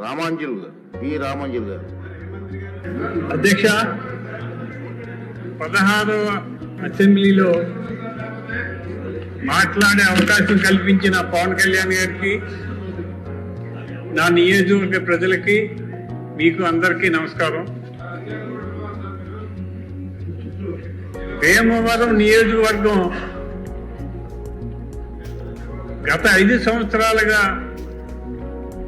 రామాంజులు గారు. అధ్యక్ష, 16వ అసెంబ్లీలో మాట్లాడే అవకాశం కల్పించిన పవన్ కళ్యాణ్ గారికి, నా నియోజకవర్గ ప్రజలకి, మీకు అందరికీ నమస్కారం. భీమవరం నియోజకవర్గం గత 5 సంవత్సరాలుగా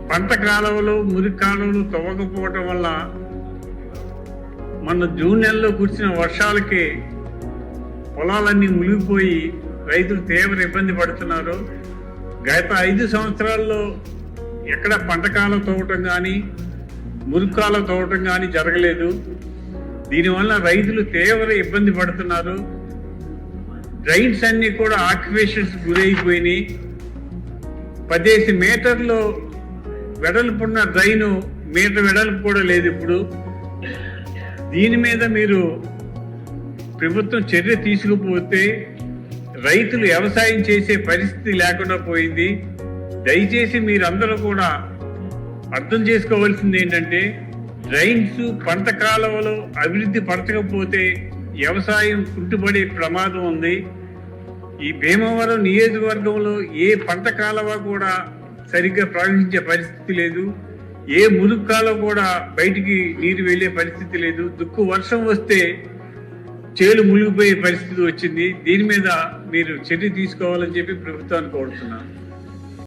పంట కాలువలు, మురికి కాలువలు తవ్వకపోవటం వల్ల మన జూన్ నెలలో కురిసిన వర్షాలకి పొలాలన్నీ మునిగిపోయి రైతులు తీవ్ర ఇబ్బంది పడుతున్నారు. గత 5 సంవత్సరాల్లో ఎక్కడ పంట కాలువ తవ్వటం కానీ, మురికి కాలువ తవ్వటం కానీ జరగలేదు. దీనివల్ల రైతులు తీవ్ర ఇబ్బంది పడుతున్నారు. డ్రైన్స్ అన్ని కూడా ఆక్యుపేషన్స్ గురైపోయినాయి. 10 మీటర్లు వెడల్పున్న డ్రైను మీటర్ వెడల్పు కూడా లేదు ఇప్పుడు. దీని మీద మీరు ప్రభుత్వం చర్య తీసుకుపోతే రైతులు వ్యవసాయం చేసే పరిస్థితి లేకుండా పోయింది. దయచేసి మీరందరూ కూడా అర్థం చేసుకోవాల్సింది ఏంటంటే, డ్రైన్స్, పంట కాలువలు అభివృద్ధి పరచకపోతే వ్యవసాయం కుంటుపడే ప్రమాదం ఉంది. ఈ భీమవరం నియోజకవర్గంలో ఏ పంట కాలువ కూడా సరిగ్గా ప్రవహించే పరిస్థితి లేదు. ఏ మురుగు కాలువ కూడా బయటికి నీరు వెళ్లే పరిస్థితి లేదు. దుక్కు వర్షం వస్తే చేలు మునిగిపోయే పరిస్థితి వచ్చింది. దీని మీద మీరు చర్య తీసుకోవాలని చెప్పి ప్రభుత్వాన్ని కోరుతున్నాను.